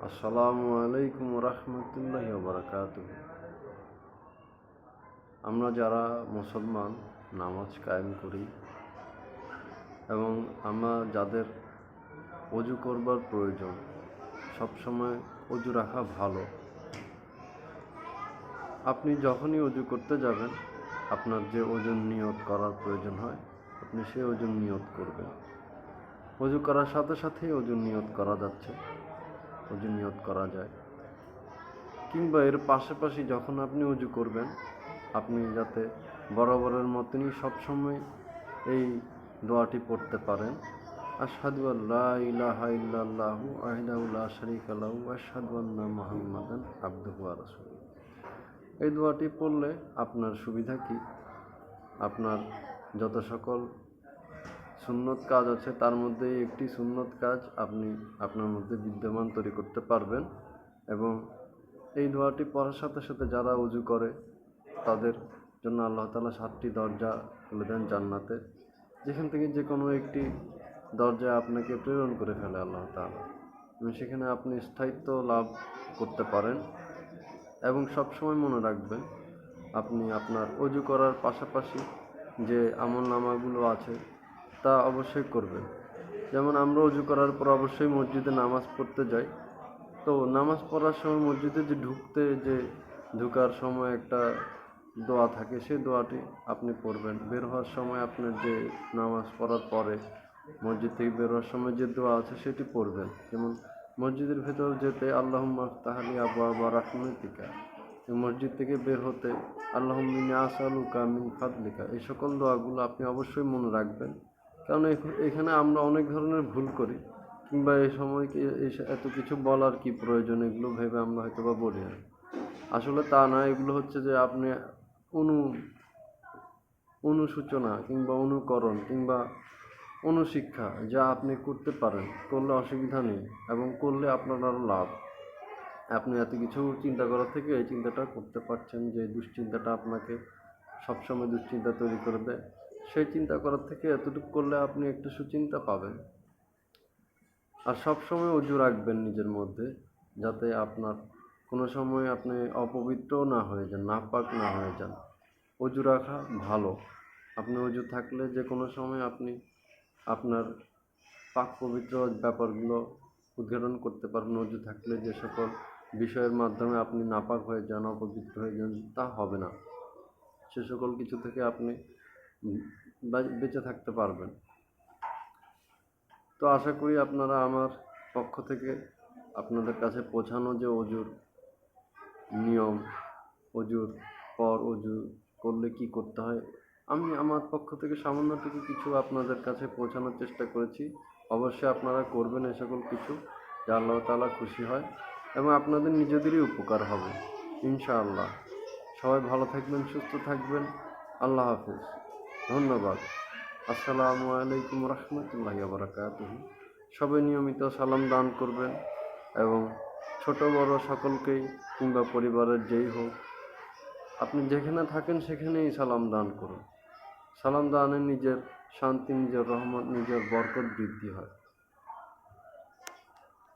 আসসালামু আলাইকুম রহমতুল্লাহি ওয়া বারাকাতুহু। আমরা যারা মুসলমান নামাজ কায়েম করি এবং আমরা যাদের ওযু করবার প্রয়োজন, সবসময় ওযু রাখা ভালো। আপনি যখনই ওযু করতে যাবেন, আপনার যে ওযুর নিয়ত করার প্রয়োজন হয়, আপনি সেই ওযুর নিয়ত করবেন। ওযু করার সাথে সাথেই ওযুর নিয়ত করা যাচ্ছে, ওযু নিয়ত করা যায়। কিংবা এর পাশাপাশি যখন আপনি ওযু করবেন, আপনি যাতে বরাবরের মতনই সবসময় এই দোয়াটি পড়তে পারেন, আশহাদু আল্লা ইলাহা ইল্লাল্লাহু ওয়াহদাহু লা শারীকা লাহু ওয়া আশহাদু আন্না মুহাম্মাদান আবদুহু ওয়া রাসূলুহু। এই দোয়াটি পড়লে আপনার সুবিধা কি? আপনার যত সকল সুন্নত কাজ আছে তার মধ্যে একটি সুন্নত কাজ আপনি আপনার মধ্যে বিদ্যমান তৈরি করতে পারবেন। এবং এই দোয়াটি পড়ার সাথে সাথে যারা ওযু করে তাদের জন্য আল্লাহ তাআলা 7টি দরজা খুলে দেন জান্নাতের, যেখান থেকে যে কোনো একটি দরজায় আপনাকে প্রেরণ করে ফেলে আল্লাহ তাআলা, এবং সেখানে আপনি স্থায়িত্ব লাভ করতে পারেন। এবং সবসময় মনে রাখবেন, আপনি আপনার ওযু করার পাশাপাশি যে আমলনামাগুলো আছে তা অবশ্যই করবেন। যেমন আমরা ওযু করার পর অবশ্যই মসজিদে নামাজ পড়তে যাই। তো নামাজ পড়ার সময় মসজিদে ঢোকার সময় একটা দোয়া থাকে, সেই দোয়াটি আপনি পড়বেন। বের হওয়ার সময় আপনার যে নামাজ পড়ার পরে মসজিদ থেকে বের হওয়ার সময় যে দোয়া আছে সেটি পড়বেন। যেমন মসজিদের ভেতর যেতে আল্লাহুম্মা ইফতাহ লি আবওয়াবা রাহমাতিকা, মসজিদ থেকে বের হতে আল্লাহুম্মা ইন্নী আসআলুকা মিন ফাদলিকা। এই সকল দোয়াগুলো আপনি অবশ্যই মনে রাখবেন, কারণ এখানে আমরা অনেক ধরনের ভুল করি, কিংবা এই সময় এত কিছু বলার কি প্রয়োজন, এগুলো ভেবে আমরা হয়তো বা বলি না। আসলে তা না, এগুলো হচ্ছে যে আপনি অনুসূচনা কিংবা অনুকরণ কিংবা অনুশিক্ষা, যা আপনি করতে পারেন, করলে অসুবিধা নেই এবং করলে আপনার আরও লাভ। আপনি এত কিছু চিন্তা করার থেকে এই চিন্তাটা করতে পারছেন, যে দুশ্চিন্তাটা আপনাকে সবসময় দুশ্চিন্তা তৈরি করে দেয়, সেই চিন্তা করার থেকে এতটুকু করলে আপনি একটু সুচিন্তা পাবেন। আর সবসময় ওযু রাখবেন নিজের মধ্যে, যাতে আপনার কোনো সময় আপনি অপবিত্র না হয়ে যান, নাপাক না হয়ে যান। ওযু রাখা ভালো। আপনি ওযু থাকলে যে কোনো সময় আপনি আপনার পাক পবিত্র ব্যাপারগুলো উদ্ঘাটন করতে পারবেন। ওযু থাকলে যে সকল বিষয়ের মাধ্যমে আপনি নাপাক হয়ে যান, অপবিত্র হয়ে যান, তা হবে না। সে সকল কিছু থেকে আপনি বেঁচে থাকতে পারবেন। তো আশা করি আপনারা আমার পক্ষ থেকে আপনাদের কাছে পৌঁছানো যে ওযুর নিয়ম, ওযুর পর ওযু করলে কি করতে হয়, আমি আমার পক্ষ থেকে সামান্যটুকু কিছু আপনাদের কাছে পৌঁছানোর চেষ্টা করেছি। অবশ্যই আপনারা করবেন এ সকল কিছু, যা আল্লাহ তাআলা খুশি হয় এবং আপনাদের নিজেদেরই উপকার হবে ইনশাআল্লাহ। সবাই ভালো থাকবেন, সুস্থ থাকবেন। আল্লাহ হাফেজ। ধন্যবাদ। আসসালামু আলাইকুম রহমতুল্লাহি ওয়া বারাকাতুহু। সবাই নিয়মিত সালাম দান করবেন এবং ছোট বড় সকলকেই, কিংবা পরিবারের যেই হোক, আপনি যেখানে থাকেন সেখানেই সালাম দান করুন। সালাম দানে নিজের শান্তি, নিজের রহমত, নিজের বরকত বৃদ্ধি হয়।